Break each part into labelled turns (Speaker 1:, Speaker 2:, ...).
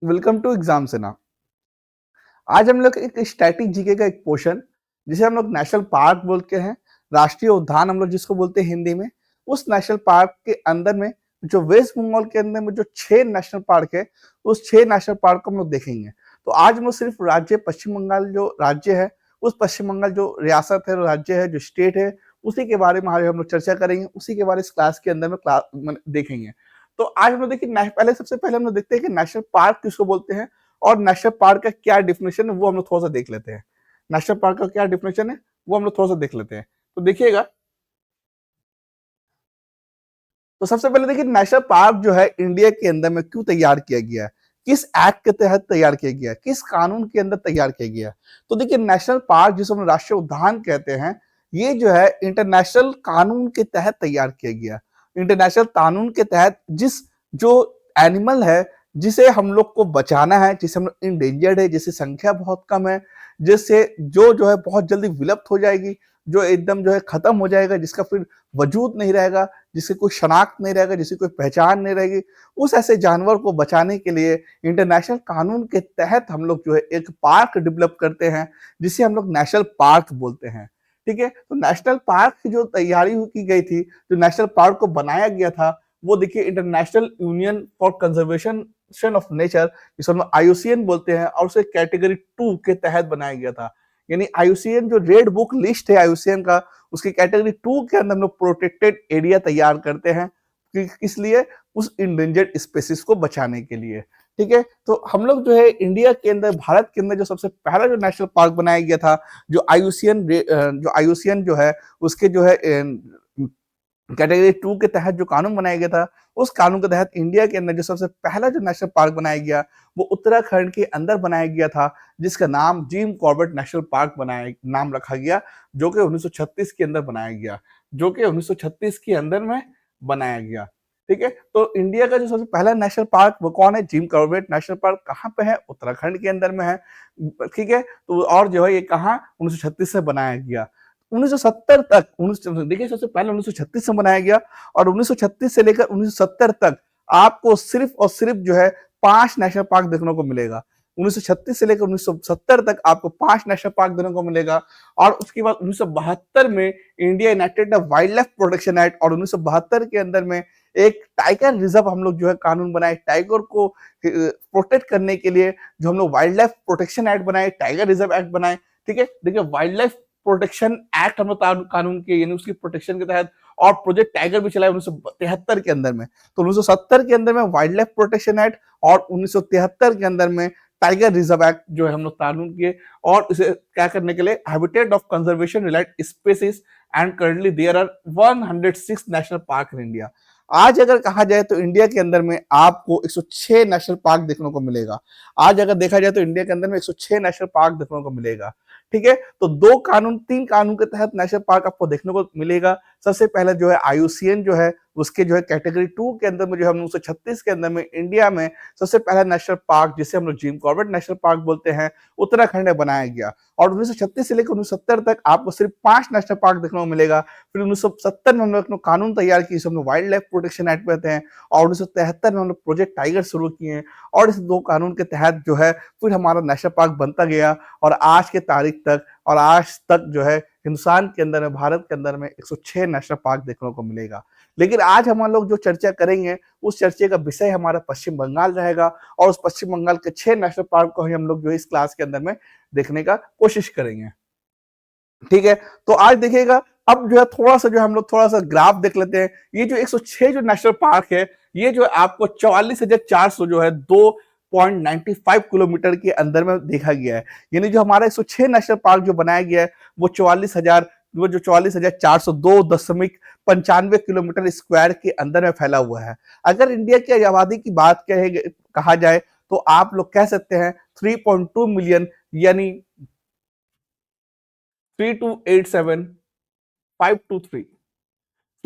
Speaker 1: Welcome to exam सेना। आज हम लोग एक स्टैटिक जीके का एक पोर्शन जिसे हम लोग नेशनल पार्क बोलते हैं, राष्ट्रीय उद्यान हम लोग जिसको बोलते हैं हिंदी में। उस नेशनल पार्क के अंदर में जो वेस्ट बंगाल के अंदर में जो 6 नेशनल पार्क है, उस 6 नेशनल पार्क को हम लोग देखेंगे। तो आज हम लोग सिर्फ राज्य पश्चिम बंगाल जो राज्य है, उस पश्चिम बंगाल जो रियासत है, राज्य है, जो स्टेट है, उसी के बारे में आज हम लोग चर्चा करेंगे, उसी के बारे में इस क्लास के अंदर में देखेंगे। तो आज हम लोग देखिए पहले सबसे पहले हम लोग देखते हैं कि नेशनल पार्क किसको बोलते हैं और नेशनल पार्क का क्या डिफिनेशन है वो हम लोग थोड़ा सा देख लेते हैं। नेशनल पार्क का क्या डिफिनेशन है वो हम लोग थोड़ा सा देख लेते हैं। तो देखिएगा, तो सबसे पहले देखिए नेशनल पार्क जो है इंडिया के अंदर में क्यों तैयार किया गया है, किस एक्ट के तहत तैयार किया गया है, किस कानून के अंदर तैयार किया गया है। तो देखिए नेशनल पार्क जिसे हम राष्ट्रीय उद्यान कहते हैं, ये जो है इंटरनेशनल कानून के तहत तैयार किया गया। इंटरनेशनल कानून के तहत जिस जो एनिमल है जिसे हम लोग को बचाना है, जिसे हम लोग इंडेंजर्ड है, जिसकी संख्या बहुत कम है, जिससे जो है बहुत जल्दी विलुप्त हो जाएगी, जो एकदम जो है खत्म हो जाएगा, जिसका फिर वजूद नहीं रहेगा, जिसकी कोई शनाख्त नहीं रहेगा, जिसकी कोई पहचान नहीं रहेगी, उस ऐसे जानवर को बचाने के लिए इंटरनेशनल कानून के तहत हम लोग जो है एक पार्क डेवलप करते हैं, जिसे हम लोग नेशनल पार्क बोलते हैं। ठीक है, तो नेशनल पार्क की जो तैयारी की गई थी, जो नेशनल पार्क को बनाया गया था, वो देखिए international union for conservation of nature, जिसे हम आईयूसीएन बोलते हैं, और उसे कैटेगरी 2 के तहत बनाया गया था। यानी आईयूसीएन जो रेड बुक लिस्ट है आईयूसीएन का, उसकी कैटेगरी 2 के अंदर हम लोग प्रोटेक्टेड एरिया तैयार करते हैं, इसलिए उस इंडेंजर्ड स्पेसिस को बचाने के लिए। ठीक है, तो हम लोग जो है इंडिया के अंदर, भारत के अंदर जो सबसे पहला जो नेशनल पार्क बनाया गया था, जो आईयूसीएन जो है उसके जो है कैटेगरी 2 के तहत जो कानून बनाया गया था, उस कानून के तहत इंडिया के अंदर जो सबसे पहला जो नेशनल पार्क बनाया गया, वो उत्तराखंड के अंदर बनाया गया था, जिसका नाम जिम कॉर्बेट नेशनल पार्क बनाया नाम रखा गया, जो कि 1936 के अंदर बनाया गया, जो कि 1936 के अंदर में बनाया गया। ठीक है, तो इंडिया का जो सबसे पहला नेशनल पार्क वो कौन है? जिम कॉर्बेट नेशनल पार्क कहाँ पे है? उत्तराखंड के अंदर में है। ठीक है, तो और जो है ये कहाँ 1936 से बनाया गया। 1970 तक, देखिए सबसे पहले 1936 में बनाया गया, और 1936 से लेकर 1970 तक आपको सिर्फ और सिर्फ जो है 5 नेशनल पार्क देखने को मिलेगा। 1936 से लेकर 1970 तक आपको 5 नेशनल पार्क देखने को मिलेगा। और उसके बाद 1972 में India enacted the wild life protection act, और 1972 के अंदर में एक टाइगर रिजर्व हम लोग जो है कानून बनाए, टाइगर को प्रोटेक्ट करने के लिए जो हम लोग वाइल्ड लाइफ प्रोटेक्शन एक्ट बनाए, टाइगर रिजर्व एक्ट बनाए। ठीक है, देखिए वाइल्ड लाइफ प्रोटेक्शन एक्ट हम लोग कानून के, यानी उसकी प्रोटेक्शन के तहत, और प्रोजेक्ट टाइगर भी चला 1973 के अंदर में। तो 1970 के अंदर में वाइल्ड लाइफ प्रोटेक्शन एक्ट, और 1973 के अंदर में टाइगर रिजर्व एक्ट जो है हम लोग कानून किए, और इसे क्या करने के लिए, habitat of conservation related species, and currently there are 106 national park in India. आज अगर कहा जाए तो इंडिया के अंदर में आपको 106 नेशनल पार्क देखने को मिलेगा। आज अगर देखा जाए तो इंडिया के अंदर में 106 नेशनल पार्क देखने को मिलेगा। ठीक है, तो 3 कानून के तहत नेशनल पार्क आपको देखने को मिलेगा। सबसे पहले जो है आईयूसीएन जो है, उसके जो है कैटेगरी 2 के अंदर में जो है 1936 के अंदर में इंडिया में सबसे पहला नेशनल पार्क, जिसे हम लोग जिम कॉर्बेट नेशनल पार्क बोलते हैं, उत्तराखंड में बनाया गया। और 1936 से लेकर 1970 तक आपको सिर्फ 5 नेशनल पार्क देखने को मिलेगा। फिर 1970 में हम लोग कानून तैयार किए, जिसे हम लोग वाइल्ड लाइफ प्रोटेक्शन एक्ट कहते हैं, और 1973 में हम लोग प्रोजेक्ट टाइगर शुरू किए हैं, और इस 2 कानून के तहत जो है फिर हमारा नेशनल पार्क बनता गया। और आज के तारीख तक, और आज तक जो है हिंदुस्तान के अंदर में, भारत के अंदर में 106 नेशनल पार्क देखने को मिलेगा। लेकिन आज हम लोग जो चर्चा करेंगे, उस चर्चे का विषय हमारा पश्चिम बंगाल रहेगा, और उस पश्चिम बंगाल के 6 नेशनल पार्क को ही हम लोग जो इस क्लास के अंदर में देखने का कोशिश करेंगे। ठीक है, तो आज देखिएगा, अब जो है थोड़ा सा जो हम लोग थोड़ा सा ग्राफ देख लेते हैं। ये जो 106 जो नेशनल पार्क है, ये जो आपको 44,400 जो है 2.95 किलोमीटर के अंदर में देखा गया है। यानी जो हमारा 106 नेशनल पार्क जो बनाया गया है, वो जो 44,402.95 किलोमीटर स्क्वायर के अंदर में फैला हुआ है। अगर इंडिया की आबादी की बात कहा जाए, तो आप लोग कह सकते हैं 3.2 मिलियन, यानी 3287,523,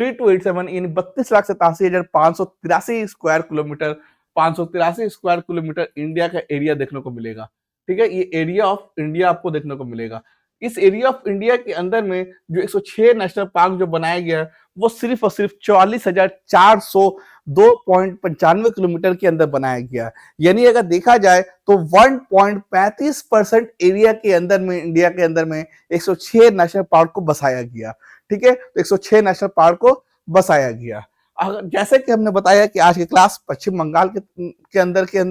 Speaker 1: 3287 यानी 32,87,583 square kilometre, 583 square kilometre India का एरिया देखने को मिलेगा। ठीक है, ये एरिया ऑफ इंडिया आपको देखने को मिलेगा। इस एरिया ऑफ इंडिया के अंदर में जो 106 नेशनल पार्क जो बनाया गया है, वो सिर्फ और सिर्फ 44,400 2.95 किलोमीटर के अंदर बनाया गया। यानी अगर देखा जाए तो 1.35% एरिया के अंदर में, इंडिया के अंदर में 106 नेशनल पार्क को बसाया गया। ठीक है, तो 106 नेशनल पार्क को बसाया गया। जैसे कि हमने बताया कि आज की क्लास पश्चिम बंगाल के अंदर के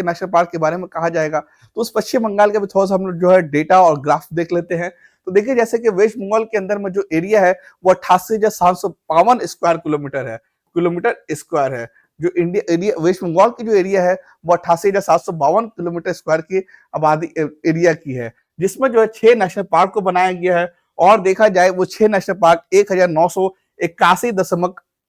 Speaker 1: नेशनल पार्क के बारे में कहा जाएगा, तो उस पश्चिम बंगाल के भी थोड़ा सा हम लोग जो है डेटा और ग्राफ देख लेते हैं। तो देखिए, जैसे कि वेस्ट बंगाल के अंदर में जो एरिया है वो 88,752 स्क्वायर किलोमीटर स्क्वायर है। जो इंडिया एरिया वेस्ट बंगाल की जो एरिया है वो 88,752 किलोमीटर स्क्वायर की आबादी एरिया की है, जिसमें जो है 6 नेशनल पार्क को बनाया गया है। और देखा जाए वो 6 नेशनल पार्क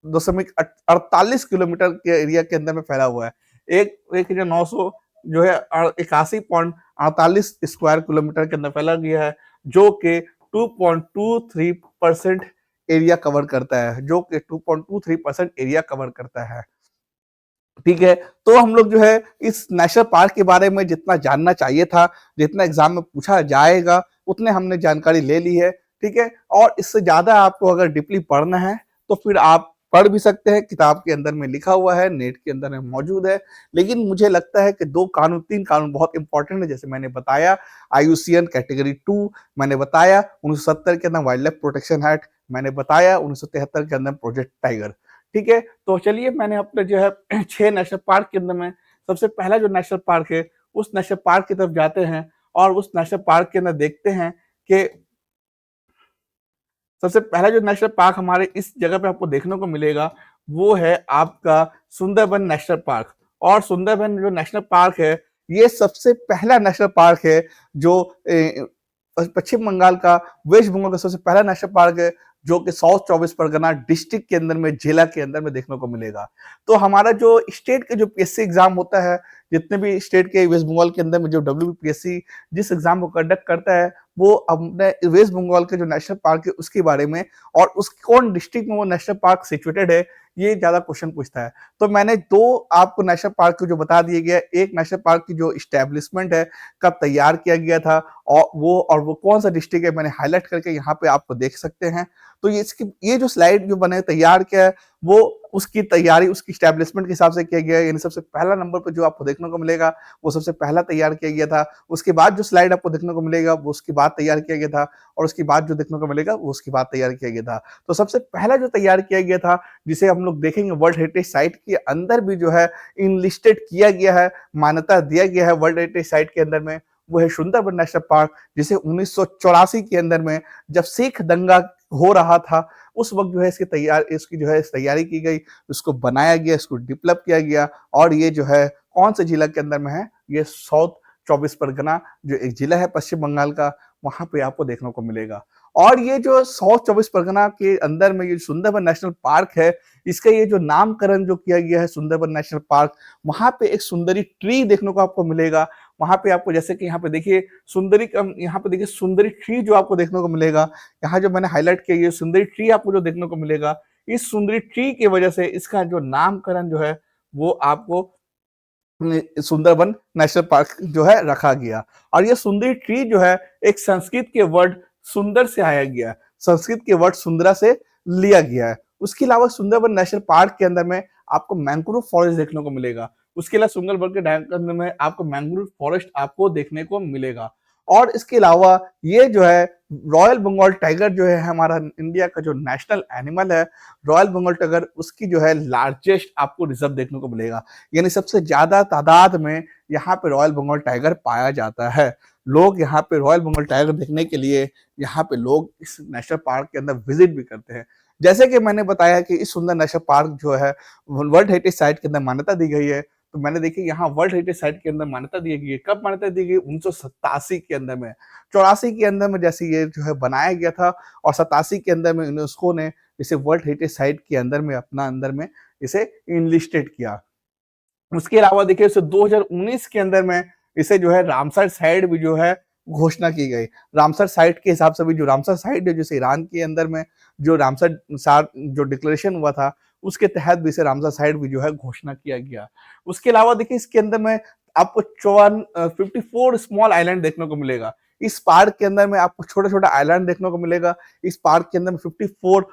Speaker 1: 1981.48 किलोमीटर के एरिया के अंदर में फैला हुआ है। 1900 जो है 81.48 स्क्वायर किलोमीटर के अंदर फैला गया है, जो कि 2.23% एरिया कवर करता है, जो कि 2.23% एरिया कवर करता है। ठीक है, तो हम लोग जो है इस नेशनल पार्क के बारे में जितना जानना चाहिए था, जितना एग्जाम में पूछा जाएगा, उतने हमने जानकारी ले ली है। ठीक है, और इससे ज्यादा आपको अगर डीपली पढ़ना है तो फिर आप पढ़ भी सकते हैं, किताब के अंदर में लिखा हुआ है, नेट के अंदर में मौजूद है। लेकिन मुझे लगता है कि 3 कानून बहुत इंपॉर्टेंट है। जैसे मैंने बताया, IUCN कैटेगरी 2 मैंने बताया, 1970 के अंदर वाइल्ड लाइफ प्रोटेक्शन एक्ट मैंने बताया, 1973 के अंदर प्रोजेक्ट टाइगर। ठीक है, तो चलिए मैंने अपने जो है 6 नेशनल पार्क के अंदर में सबसे पहला जो नेशनल पार्क है उस नेशनल पार्क की तरफ जाते हैं और उस नेशनल पार्क के अंदर देखते हैं कि सबसे पहला जो नेशनल पार्क हमारे इस जगह पे आपको देखने को मिलेगा वो है आपका सुंदरबन नेशनल पार्क। और सुंदरबन जो नेशनल पार्क है ये सबसे पहला नेशनल पार्क है जो पश्चिम बंगाल का, वेस्ट बंगाल का सबसे पहला नेशनल पार्क है, जो कि साउथ 24 परगना डिस्ट्रिक्ट के अंदर में, जिला के अंदर में देखने को मिलेगा। तो हमारा जो स्टेट के जो PSC एग्जाम होता है, जितने भी स्टेट के वेस्ट बंगाल के अंदर में जो WPSC जिस एग्जाम को कंडक्ट करता है, वो अपने वेस्ट बंगाल के जो नेशनल पार्क है उसके बारे में और उस कौन डिस्ट्रिक्ट में वो नेशनल पार्क सिचुएटेड है, ये ज्यादा क्वेश्चन पूछता है। तो मैंने 2 आपको नेशनल पार्क को जो बता दिए गया, एक नेशनल पार्क की जो स्टैब्लिशमेंट है, कब तैयार किया गया था और वो कौन सा डिस्ट्रिक्ट है, मैंने हाईलाइट करके यहाँ पे आपको देख सकते हैं। तो ये जो स्लाइड जो बने तैयार किया है वो उसकी तैयारी उसकी स्टैब्लिशमेंट के हिसाब से किया गया है। यानी सबसे पहला नंबर पर जो आपको देखने को मिलेगा वो सबसे पहला तैयार किया गया था। उसके बाद जो स्लाइड आपको देखने को मिलेगा वो उसके बाद तैयार किया गया था, और उसके बाद जो देखने को मिलेगा वो उसके बाद तैयार किया गया था। तो सबसे पहला जो तैयार किया गया था, जिसे हम लोग देखेंगे वर्ल्ड हेरिटेज साइट के अंदर भी जो है इनलिस्टेड किया गया है, मान्यता दिया गया है वर्ल्ड हेरिटेज साइट के अंदर में, वो है सुंदरबन नेशनल पार्क, जिसे 1984 के अंदर में जब सिख दंगा हो रहा था उस वक्त जो है इसकी जो है तैयारी की गई, उसको बनाया गया, इसको डेवलप किया गया। और ये जो है कौन से जिला के अंदर में है, ये साउथ 24 परगना जो एक जिला है पश्चिम बंगाल का, वहां पे आपको देखने को मिलेगा। और ये जो साउथ 24 परगना के अंदर में ये सुंदरबन नेशनल पार्क है, इसका ये जो नामकरण जो किया गया है सुंदरबन नेशनल पार्क, वहां पे एक सुंदरी ट्री देखने को आपको मिलेगा। वहां पे आपको जैसे कि यहाँ पे देखिए यहाँ पे देखिए सुंदरी ट्री जो आपको देखने को मिलेगा, यहाँ जो मैंने हाईलाइट किया ये सुंदरी ट्री आपको जो देखने को मिलेगा, इस सुंदरी ट्री की वजह से इसका जो नामकरण जो है वो आपको सुंदरबन नेशनल पार्क जो है रखा गया। और ये सुंदरी ट्री जो है एक संस्कृत के वर्ड सुंदर से आया गया है, संस्कृत के वर्ड सुंदरा से लिया गया है। उसके अलावा सुंदरबन नेशनल पार्क के अंदर में आपको मैंग्रोव फॉरेस्ट देखने को मिलेगा। उसके अलावा सुंदरबन के अंदर में आपको मैंग्रोव फॉरेस्ट आपको देखने को मिलेगा। और इसके अलावा ये जो है रॉयल बंगाल टाइगर जो है हमारा इंडिया का जो नेशनल एनिमल है, रॉयल बंगाल टाइगर, उसकी जो है लार्जेस्ट आपको रिजर्व देखने को मिलेगा। यानी सबसे ज्यादा तादाद में यहाँ पे रॉयल बंगाल टाइगर पाया जाता है। लोग यहाँ पे रॉयल बंगाल टाइगर देखने के लिए यहाँ पे लोग इस नेशनल पार्क के अंदर विजिट भी करते हैं। जैसे कि मैंने बताया कि इस सुंदर नेशनल पार्क जो है वर्ल्ड हेरिटेज साइट के अंदर मान्यता दी गई है। तो मैंने देखी यहाँ वर्ल्ड हेरिटेज साइट के अंदर मान्यता दी गई है। कब मान्यता दी गई? 1987 के अंदर में, 84 के अंदर में जैसे ये जो है बनाया गया था, और 87 के अंदर में यूनेस्को ने इसे वर्ल्ड हेरिटेज साइट के अंदर में अपना अंदर में इसे इनलिस्टेड किया। उसके अलावा देखिए इसे 2019 के अंदर में इसे जो है रामसर साइट भी जो है घोषणा की गई। रामसर साइट के हिसाब से भी जो रामसर साइट है जैसे ईरान के अंदर में जो रामसर जो डिक्लेरेशन हुआ था उसके तहत भी इसे रामसर साइट भी जो है घोषणा किया गया। उसके अलावा देखिए इसके अंदर में आपको 54 स्मॉल आइलैंड देखने को मिलेगा। इस पार्क के अंदर में आपको छोटा छोटा आइलैंड देखने को मिलेगा। इस पार्क के अंदर में 54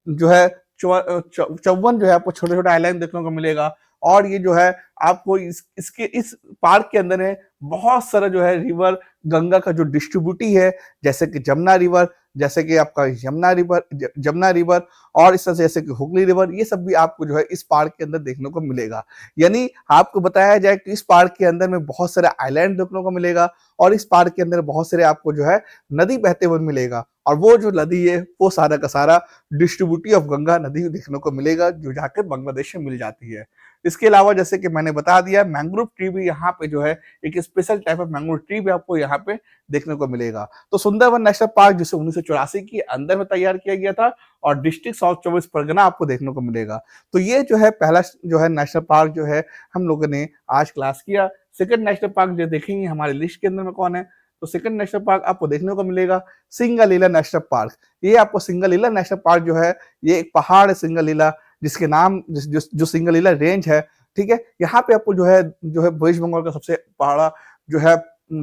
Speaker 1: जो है 54 जो है आपको छोटे-छोटे आइलैंड देखने को मिलेगा। और ये जो है आपको इस पार्क के अंदर है बहुत सारा जो है रिवर, गंगा का जो डिस्ट्रीब्यूटी है, जैसे कि जमुना रिवर, जैसे कि आपका जमुना रिवर और इस तरह से जैसे कि हुगली रिवर, ये सब भी आपको जो है इस पार्क के अंदर देखने को मिलेगा। यानी आपको बताया जाए कि इस पार्क के अंदर में बहुत सारे आइलैंड देखने को मिलेगा और इस पार्क के अंदर बहुत सारे आपको जो है नदी बहते हुए मिलेगा। और वो जो नदी है वो सारा का सारा डिस्ट्रीब्यूटी ऑफ गंगा नदी देखने को मिलेगा, जो जाकर बांग्लादेश में मिल जाती है। इसके अलावा जैसे कि मैंने बता दिया, मैंग्रोव ट्री भी यहाँ पे जो है एक special type of mangrove tree भी आपको यहाँ पे देखने को मिलेगा। तो सुंदरबन नेशनल पार्क जिसे 1984 के अंदर में तैयार किया गया था और डिस्ट्रिक्ट साउथ चौबीस परगना आपको देखने को मिलेगा। तो ये जो है पहला जो है नेशनल पार्क जो है हम लोगों ने आज क्लास किया। सेकंड नेशनल पार्क जो देखेंगे हमारे लिस्ट के अंदर में कौन है, तो सेकंड नेशनल पार्क आपको देखने को मिलेगा सिंगलीला नेशनल पार्क। ये आपको सिंगलीला नेशनल पार्क जो है ये एक पहाड़ है सिंगलीला, जिसके नाम जो सिंगलीला रेंज है, ठीक है। यहाँ पे आपको जो है वेस्ट बंगाल का सबसे बड़ा जो है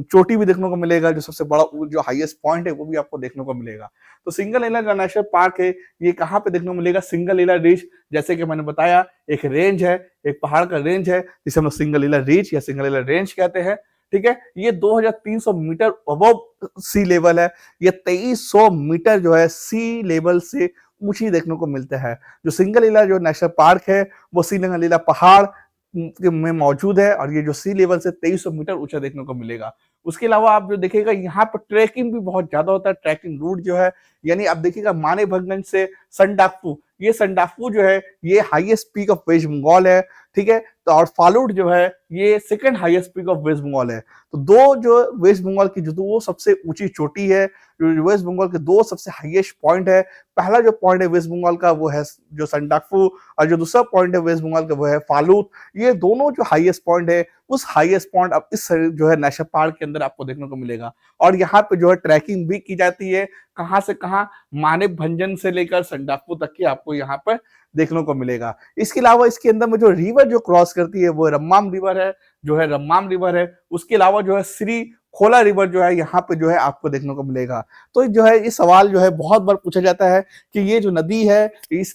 Speaker 1: चोटी भी देखने को मिलेगा, जो सबसे बड़ा जो हाईएस्ट पॉइंट है वो भी आपको देखने को मिलेगा। तो सिंगलीला जो नेशनल पार्क है ये कहाँ पे देखने को मिलेगा, सिंगलीला रिज, जैसे कि मैंने बताया एक रेंज है, एक पहाड़ का रेंज है जिसे हम लोग सिंगलीला रिज या सिंगलीला रेंज कहते हैं, ठीक है। ये 2300 मीटर अबव सी लेवल है। ये 2300 मीटर जो है सी लेवल से ऊंची देखने को मिलता है। जो सिंगलीला जो नेशनल पार्क है वो सिंगलीला पहाड़ में मौजूद है और ये जो सी लेवल से 2300 मीटर ऊंचा देखने को मिलेगा। उसके अलावा आप जो देखिएगा यहाँ पर ट्रैकिंग भी बहुत ज्यादा होता है। ट्रैकिंग रूट जो है यानी आप देखिएगा मानेभंगन से संडाकफू, ये संडाकफू जो है ये highest peak of West Bengal है, ठीक है। तो और फालूट जो है ये second highest peak of West Bengal है। तो दो जो वेस्ट बंगाल की जो दो सबसे ऊंची चोटी है, जो वेस्ट बंगाल के दो सबसे हाईएस्ट पॉइंट है, पहला जो पॉइंट है वेस्ट बंगाल का वो है जो संडाकफू और जो दूसरा पॉइंट है वेस्ट बंगाल का वो है फालूट। ये दोनों जो हाईएस्ट पॉइंट है उस हाईएस्ट पॉइंट अब इस जो है नेशनल पार्क के अंदर आपको देखने को मिलेगा। और यहाँ पे जो है ट्रैकिंग भी की जाती है, कहाँ से कहाँ, मानेभंजन से लेकर संडाकफू तक की आपको यहाँ पर देखने को मिलेगा। इसके अलावा इसके अंदर में जो रिवर जो क्रॉस करती है वो रम्माम रिवर है, जो है रम्माम रिवर है। उसके अलावा जो है श्री खोला रिवर जो है यहाँ पे जो है आपको देखने को मिलेगा। तो जो है ये सवाल जो है बहुत बार पूछा जाता है कि ये जो नदी है इस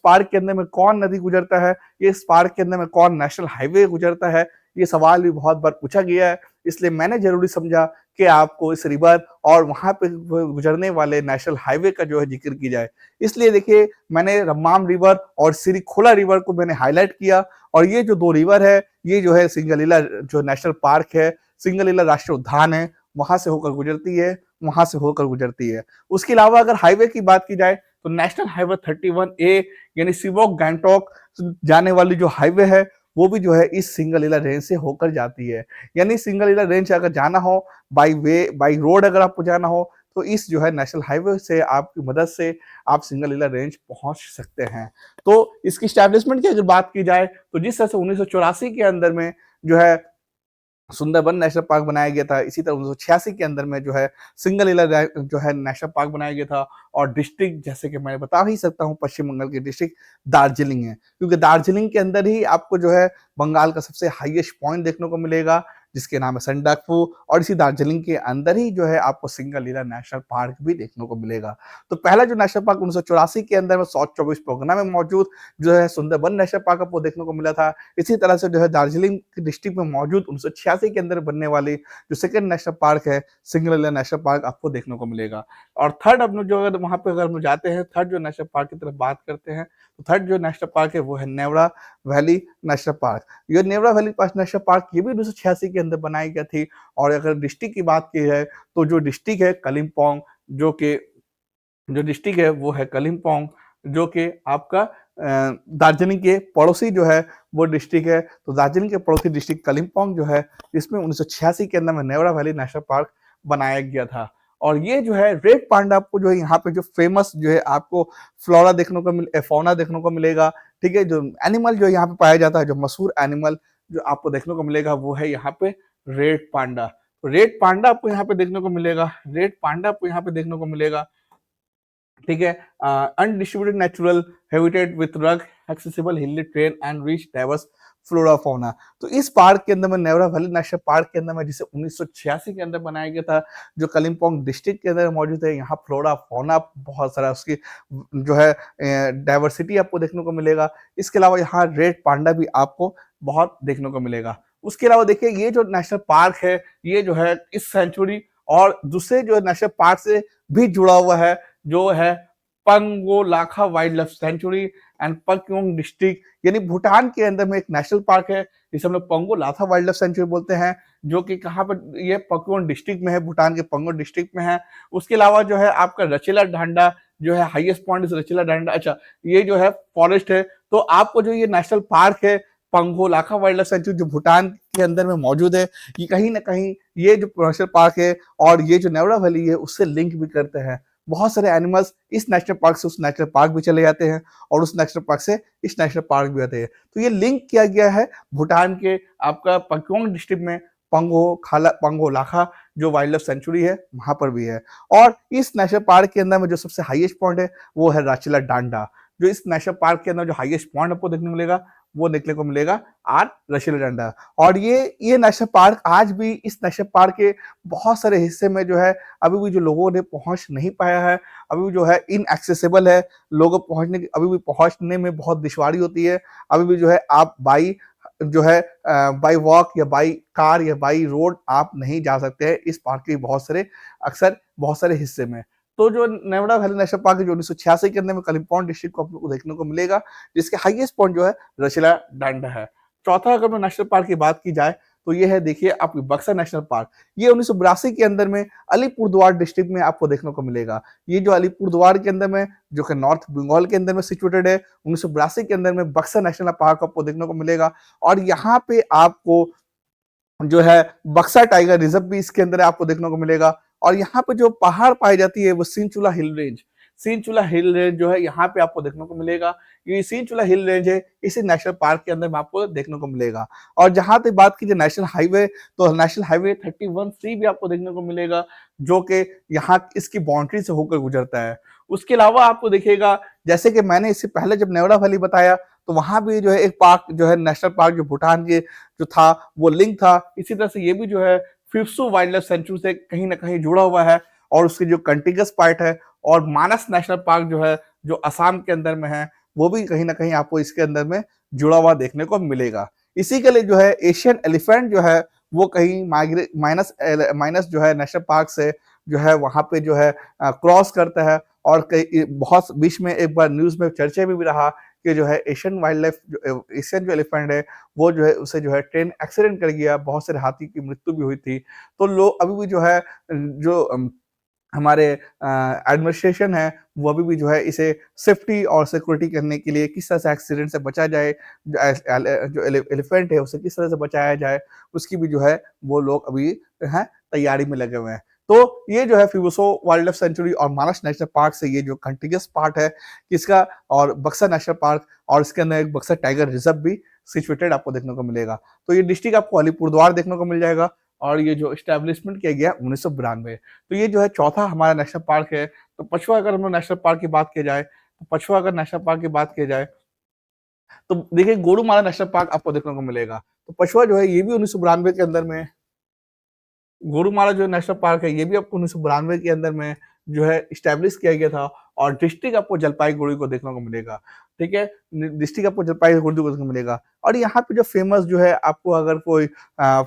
Speaker 1: पार्क के अंदर में कौन नदी गुजरता है, ये इस पार्क के अंदर में कौन नेशनल हाईवे गुजरता है, ये सवाल भी बहुत बार पूछा गया है। इसलिए मैंने जरूरी समझा कि आपको इस रिवर और वहां पे गुजरने वाले नेशनल हाईवे का जो है जिक्र की जाए। इसलिए देखिए मैंने रम्माम रिवर और श्री खोला रिवर को मैंने हाईलाइट किया। और ये जो दो रिवर है ये जो है सिंगलीला जो नेशनल पार्क है, सिंगलीला राष्ट्रीय उद्यान है, वहां से होकर गुजरती है। उसके अलावा अगर हाईवे की बात की जाए तो नेशनल हाईवे 31A यानी शिवोक गैंगटॉक जाने वाली जो हाईवे है वो भी जो है इस सिंगलीला रेंज से होकर जाती है। यानी सिंगलीला रेंज अगर जाना हो बाई रोड अगर आपको जाना हो तो इस जो है नेशनल हाईवे से आपकी मदद से आप सिंगलीला रेंज पहुंच सकते हैं। तो इसकी स्टैब्लिशमेंट की अगर बात की जाए तो जिस तरह से 1984 के अंदर में जो है सुंदरबन नेशनल पार्क बनाया गया था, इसी तरह 1986 के अंदर में जो है सिंगलीला जो है नेशनल पार्क बनाया गया था। और डिस्ट्रिक्ट जैसे कि मैं बता ही सकता हूँ पश्चिम बंगाल की डिस्ट्रिक्ट दार्जिलिंग है, क्योंकि दार्जिलिंग के अंदर ही आपको जो है बंगाल का सबसे हाईएस्ट पॉइंट देखने को मिलेगा जिसके नाम है संडाकफू। और इसी दार्जिलिंग के अंदर ही जो है आपको सिंगलीला नेशनल पार्क भी देखने को मिलेगा। तो पहला जो नेशनल पार्क 1984 के अंदर में साउथ चौबीस परगना में मौजूद जो है सुंदरबन नेशनल पार्क आपको देखने को मिला था। इसी तरह से जो है दार्जिलिंग डिस्ट्रिक्ट में मौजूद 1986 के अंदर बनने वाली जो सेकंड नेशनल पार्क है सिंगलीला नेशनल पार्क आपको देखने को मिलेगा। और थर्ड अब जो अगर वहां पे अगर हम जाते हैं थर्ड जो नेशनल पार्क की तरफ बात करते हैं तो थर्ड जो नेशनल पार्क है वो है नेवरा वैली नेशनल पार्क। ये नेवरा वैली नेशनल पार्क ये भी 1986 के अंदर बनाई गई थी। और अगर डिस्ट्रिक्ट की बात की है तो जो डिस्ट्रिक्ट है कलिम्पोंग, जो डिस्ट्रिक्ट है वो है कलिम्पोंग, जो कि आपका दार्जिलिंग के पड़ोसी जो है वो डिस्ट्रिक्ट है। तो दार्जिलिंग के पड़ोसी डिस्ट्रिक्ट कलिम्पोंग जो है इसमें 1986 के अंदर में नेवरा वैली नेशनल पार्क बनाया गया था। और ये जो है रेड पांडा आपको जो है यहाँ पे जो फेमस जो है आपको फ्लोरा देखने को फौना देखने को मिलेगा, ठीक है। जो एनिमल जो यहाँ पे पाया जाता है, जो मशहूर एनिमल जो आपको देखने को मिलेगा वो है यहाँ पे रेड पांडा। तो रेड पांडा आपको यहाँ पे देखने को मिलेगा, ठीक है। अनडिस्ट्रीब्यूटेड नेचुरल हैबिटेट विथ रग एक्सेसिबल हिली train and rich diverse flora fauna. तो इस पार्क के अंदर में नेवरा वैली नेशनल पार्क के अंदर में जिसे 1986 के अंदर बनाया गया था, जो कलिम्पोंग डिस्ट्रिक्ट के अंदर मौजूद है। यहाँ फ्लोरा फौना बहुत सारा उसकी जो है डाइवर्सिटी आपको देखने को मिलेगा। इसके अलावा यहाँ रेड पांडा भी आपको बहुत देखने को मिलेगा। उसके अलावा देखिए ये जो नेशनल पार्क है, ये जो है इस सेंचुरी और दूसरे जो नेशनल पार्क से भी जुड़ा हुआ है, जो है Pangolakha wildlife sanctuary and Pakyong district, यानी भूटान के अंदर में एक नेशनल पार्क है जिसे हम लोग पंगोलाखा वाइल्ड लाइफ सेंचुरी बोलते हैं, जो कि कहाँ पर ये पक्योंग डिस्ट्रिक्ट में है, भूटान के पंगोंग डिस्ट्रिक्ट में है। उसके अलावा जो है आपका रचेला ढांडा जो है, हाईएस्ट पॉइंट इस रचेला ढांडा, अच्छा ये जो है फॉरेस्ट है। तो आपको जो ये नेशनल पार्क है पंगोलाखा वाइल्ड लाइफ सेंचुरी जो भूटान के अंदर में मौजूद है, ये कहीं ना कहीं ये जो नेशनल पार्क है और ये जो नेवरा वैली है उससे लिंक भी करते हैं। बहुत सारे एनिमल्स इस नेशनल पार्क से उस नेशनल पार्क भी चले जाते हैं और उस नेशनल पार्क से इस नेशनल पार्क भी आते हैं। तो ये लिंक किया गया है भूटान के आपका पक्योंग डिस्ट्रिक्ट में पंगोलाखा जो वाइल्ड लाइफ सेंचुरी है वहां पर भी है। और इस नेशनल पार्क के अंदर में जो सबसे हाईएस्ट पॉइंट है वो है राचेला डांडा। जो इस नेशनल पार्क के अंदर जो हाईएस्ट पॉइंट आपको देखने को मिलेगा वो देखने को मिलेगा आर रचेला डांडा। और ये नेशनल पार्क आज भी इस नेशनल पार्क के बहुत सारे हिस्से में जो है अभी भी जो लोगों ने पहुंच नहीं पाया है, अभी भी जो है इनएक्सेसिबल है। लोगों पहुंचने की अभी भी पहुंचने में बहुत दुश्वारी होती है। अभी भी जो है आप बाई जो है बाई वॉक या बाई कार या बाई रोड आप नहीं जा सकते हैं इस पार्क के बहुत सारे हिस्से में। तो जो नेवरा वैली नेशनल पार्क है जो 1986 के अंदर में कलिम्पोंग डिस्ट्रिक्ट को आप लोग को देखने को मिलेगा, जिसके हाईएस्ट पॉइंट जो है रचेला डांडा है। चौथा अगर मैं नेशनल पार्क की बात की जाए तो ये है देखिए आपकी बक्सर नेशनल पार्क। ये 1982 के अंदर में अलीपुरद्वार डिस्ट्रिक्ट में आपको देखने को मिलेगा। ये जो अलीपुरद्वार के अंदर में जो कि नॉर्थ बंगाल के अंदर में सिचुएटेड है, 1982 के अंदर में बक्सर नेशनल पार्क आपको देखने को मिलेगा। और यहाँ पे आपको जो है बक्सा टाइगर रिजर्व भी इसके अंदर आपको देखने को मिलेगा। और यहाँ पे जो पहाड़ पाई जाती है वो सिंचुला हिल रेंज, सिंचुला हिल रेंज जो है यहाँ पे आपको देखने को मिलेगा। ये सिंचुला हिल रेंज है इसी नेशनल पार्क के अंदर में आपको देखने को मिलेगा। और जहां तक बात कीजिए नेशनल हाईवे, तो नेशनल हाईवे 31C भी आपको देखने को मिलेगा, जो कि यहाँ इसकी बाउंड्री से होकर गुजरता है। उसके अलावा आपको देखिएगा जैसे कि मैंने इससे पहले जब नेवरा वैली बताया तो वहां भी जो है एक पार्क जो है नेशनल पार्क जो भूटान के जो था वो लिंक था। इसी तरह से ये भी जो है फिफ्सू वाइल्ड लाइफ सेंचुरी से कहीं ना कहीं जुड़ा हुआ है और उसके जो कंटिगस पार्ट है। और मानस नेशनल पार्क जो है जो असम के अंदर में है वो भी कहीं ना कहीं आपको इसके अंदर में जुड़ा हुआ देखने को मिलेगा। इसी के लिए जो है एशियन एलिफेंट जो है वो कहीं माइनस जो है नेशनल पार्क से जो है वहां पे जो है क्रॉस करता है। और कई बहुत बीच में एक बार न्यूज में चर्चा में भी रहा कि जो है एशियन जो एलिफेंट है वो जो है उसे जो है ट्रेन एक्सीडेंट कर गया, बहुत सारे हाथी की मृत्यु भी हुई थी। तो लोग अभी भी जो है जो हमारे एडमिनिस्ट्रेशन है वो अभी भी जो है इसे सेफ्टी और सिक्योरिटी करने के लिए किस तरह से एक्सीडेंट से बचा जाए, जो एलिफेंट है उसे किस तरह से बचाया जाए, उसकी भी जो है वो लोग अभी है तैयारी में लगे हुए हैं। तो ये जो है फिबोसो वाइल्ड लाइफ सेंचुरी और मानस नेशनल पार्क से ये जो कंटिन्यूस पार्ट है किसका, और बक्सर नेशनल पार्क, और इसके अंदर एक बक्सर टाइगर रिजर्व भी सिचुएटेड आपको देखने को मिलेगा। तो ये डिस्ट्रिक्ट आपको अलीपुरद्वार देखने को मिल जाएगा और ये जो स्टैब्लिशमेंट किया गया 1992। तो ये जो है चौथा हमारा नेशनल पार्क है। तो पचवा अगर हम नेशनल पार्क की बात की जाए, तो पचवा अगर नेशनल पार्क की बात की जाए तो देखिए गोरुमारा नेशनल पार्क आपको देखने को मिलेगा। तो पचवा जो है ये भी 1992 के अंदर में, गोरुमारा जो नेशनल पार्क है ये भी आपको 1992 के अंदर में जो है स्टैब्लिश किया गया था। और डिस्ट्रिक्ट आपको जलपाईगुड़ी को देखने को मिलेगा। ठीक है, डिस्ट्रिक्ट आपको जलपाईगुड़ी को देखने को मिलेगा। और यहाँ पे जो फेमस जो है आपको अगर कोई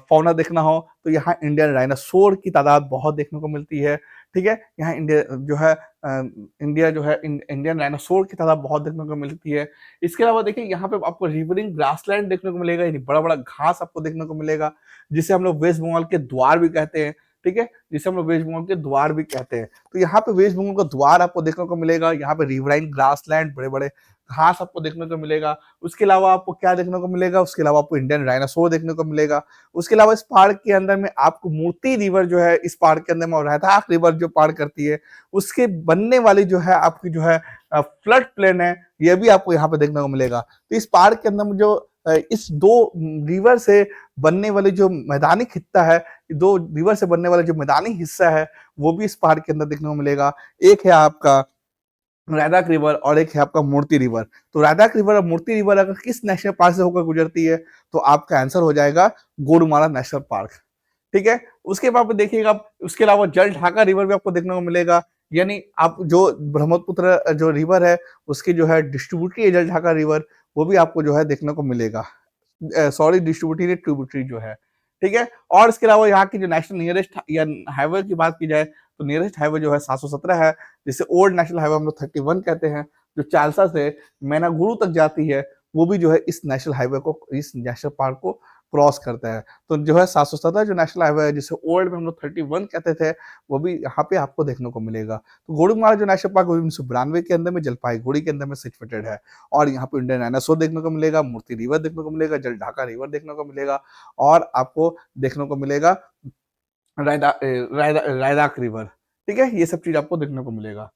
Speaker 1: फौना देखना हो तो यहाँ इंडियन डायनासोर की तादाद बहुत देखने को मिलती है। ठीक है, यहाँ इंडिया जो है इंडियन डायनासोर की तादाद बहुत देखने को मिलती है। इसके अलावा देखिए यहाँ पे आपको रिवरिंग ग्रासलैंड देखने को मिलेगा, यानी बड़ा बड़ा घास आपको देखने को मिलेगा, जिसे हम लोग वेस्ट बंगाल के द्वार भी कहते हैं। ठीक है, जिसे हम लोग वेस्ट बंगाल के द्वार भी कहते हैं। तो यहाँ पे वेस्ट बंगाल का द्वार आपको देखने को मिलेगा। यहाँ पे रिवराइन ग्रासलैंड, बड़े बड़े घास आपको देखने को मिलेगा। उसके अलावा आपको क्या देखने को मिलेगा, उसके अलावा आपको इंडियन डायनासोर देखने को मिलेगा। उसके अलावा इस पार्क के अंदर में आपको मूर्ति रिवर जो है इस पार्क के अंदर में, और रहताक रिवर जो पार करती है उसके बनने वाली जो है आपकी जो है फ्लड प्लेन है, यह भी आपको यहाँ पे देखने को मिलेगा। तो इस पार्क के अंदर में जो इस दो रिवर से बनने वाले जो मैदानी खित्ता है, दो रिवर से बनने वाले जो मैदानी हिस्सा है वो भी इस पार्क के अंदर देखने को मिलेगा। एक है आपका रैदाक रिवर और एक है आपका मूर्ति रिवर। तो रैदाक रिवर और मूर्ति रिवर अगर किस नेशनल पार्क से होकर गुजरती है, तो आपका आंसर हो जाएगा गोरुमारा नेशनल पार्क। ठीक है, उसके बाद देखिएगा आप, उसके अलावा जल ढाका रिवर भी आपको देखने को मिलेगा। यानी आप जो ब्रह्मपुत्र जो रिवर है, उसकी जो है डिस्ट्रीब्यूटरी है जल ढाका रिवर, वो भी आपको जो है देखने को मिलेगा। सॉरी, डिस्ट्रीब्यूटरी ट्रिब्यूटरी जो है। ठीक है, और इसके अलावा यहाँ की जो नेशनल नियरेस्ट या हाईवे की बात की जाए, तो नियरेस्ट हाईवे जो है 717 है, जिसे ओल्ड नेशनल हाईवे हम लोग 31 कहते हैं, जो चालसा से मैनागुरु तक जाती है, वो भी जो है इस नेशनल हाईवे को, इस नेशनल पार्क को क्रॉस करता है। तो जो है 717 जो नेशनल हाईवे है, जिसे ओल्ड में हम लोग 31 कहते थे, वो भी यहाँ पे आपको देखने को मिलेगा। तो गोरुमारा जो नेशनल पार्क 1992 के अंदर में जलपाईगुड़ी के अंदर में सिचुएटेड है, और यहाँ पे इंडियन डायनासोर देखने को मिलेगा, मूर्ति रिवर देखने को मिलेगा, जल ढाका रिवर देखने को मिलेगा, और आपको देखने को मिलेगा रायदाक रिवर। ठीक है, ये सब चीज आपको देखने को मिलेगा।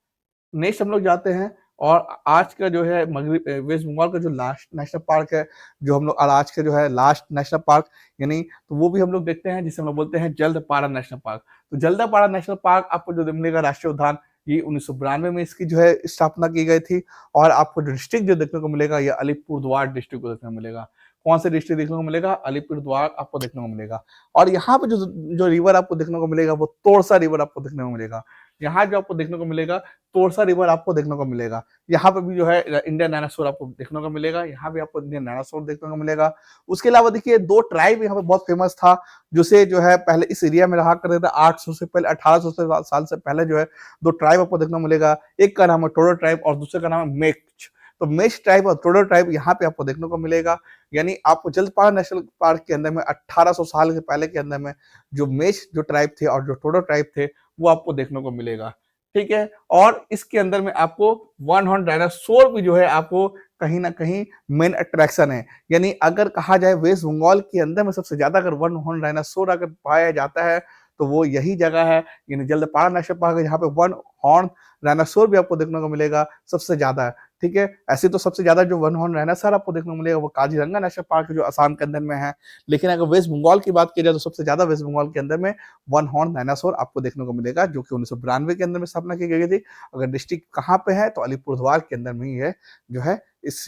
Speaker 1: नेक्स्ट हम लोग जाते हैं, और आज का जो है मगरब वेस्ट बंगाल का जो लास्ट नेशनल पार्क है, जो हम लोग, और आज का जो है लास्ट नेशनल पार्क, यानी तो वो भी हम लोग देखते हैं, जिसे हम लोग बोलते हैं जल्दपाड़ा नेशनल पार्क। तो जल्दपाड़ा नेशनल पार्क आपको जो मिलेगा राष्ट्रीय उद्यान, ये 1992 में इसकी जो है स्थापना की गई थी, और आपको जो डिस्ट्रिक्ट जो देखने को मिलेगा, ये अलीपुरद्वार डिस्ट्रिक्ट को देखने को मिलेगा। कौन से डिस्ट्रिक्ट देखने को मिलेगा? अलीपुरद्वार आपको देखने को मिलेगा। और यहाँ पे जो जो रिवर आपको देखने को मिलेगा, वो तोरसा रिवर आपको देखने को मिलेगा। यहाँ जो आपको देखने को मिलेगा, तोरसा रिवर आपको देखने को मिलेगा। यहाँ पे भी जो है इंडियन डायनासोर आपको देखने को मिलेगा, यहाँ भी आपको इंडियन डायनासोर देखने को मिलेगा। उसके अलावा देखिए, 2 ट्राइब यहाँ पे बहुत फेमस था, जिसे जो है पहले इस एरिया में रहा करते थे 800 से पहले, 1800 साल से पहले जो है 2 ट्राइब आपको देखने को मिलेगा। एक का नाम है टोडो ट्राइब और दूसरे का नाम है मेच। तो मेच ट्राइब और टोडो ट्राइब यहाँ पे आपको देखने को मिलेगा। यानी आपको जल्दपाड़ा नेशनल पार्क के अंदर में 1800 साल के पहले के अंदर में जो मेच जो ट्राइब थे और जो टोडो ट्राइब थे, वो आपको देखने को मिलेगा। ठीक है, और इसके अंदर में आपको वन हॉर्न डायनासोर भी जो है आपको कहीं ना कहीं मेन अट्रैक्शन है। यानी अगर कहा जाए वेस्ट बंगाल के अंदर में सबसे ज्यादा अगर वन हॉर्न डायनासोर अगर पाया जाता है, तो वो यही जगह है, यानी जल्दपाड़ा नेशनल पार्क है, जहाँ पे वन हॉर्न डायनासोर भी आपको देखने को मिलेगा सबसे ज्यादा। ठीक है, ऐसे तो सबसे ज्यादा जो वन हॉर्न डायनासोर आपको देखने को मिलेगा, वो काजीरंगा नेशनल पार्क है, जो असम के अंदर में है। लेकिन अगर वेस्ट बंगाल की बात की जाए, तो सबसे ज्यादा वेस्ट बंगाल के अंदर में वन हॉर्न डायनासोर आपको देखने को मिलेगा, जो कि 1992 के अंदर में स्थापना की गई थी। अगर डिस्ट्रिक्ट कहाँ पे है, तो अलीपुरद्वार के अंदर में ही है, जो है इस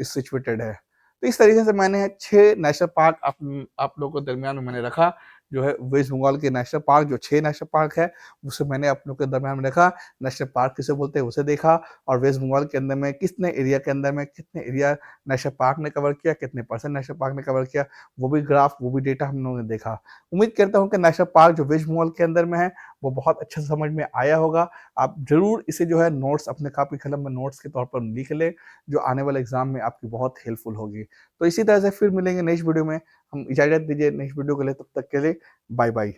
Speaker 1: सिचुएटेड है। तो इस तरीके से मैंने 6 नेशनल पार्क आप लोगों को दरमियान में मैंने रखा, जो है वेस्ट बंगाल के नेशनल पार्क, जो 6 नेशनल पार्क है, उसे मैंने आप लोगों के दरमियान में रखा। नेशनल पार्क किसे बोलते हैं उसे देखा, और वेस्ट बंगाल के अंदर में कितने एरिया के अंदर में कितने एरिया नेशनल पार्क ने कवर किया, कितने परसेंट नेशनल पार्क ने कवर किया, वो भी ग्राफ, वो भी डेटा हम लोगों ने देखा। उम्मीद करता हूँ कि नेशनल पार्क जो वेस्ट बंगाल के अंदर में है, वो बहुत अच्छे से समझ में आया होगा। आप जरूर इसे जो है नोट्स अपने कापी कलम में नोट्स के तौर पर लिख लें, जो आने वाले एग्जाम में आपकी बहुत हेल्पफुल होगी। तो इसी तरह से फिर मिलेंगे नेक्स्ट वीडियो में। हम इजाजत दीजिए नेक्स्ट वीडियो के लिए, तब तक के लिए बाय बाय।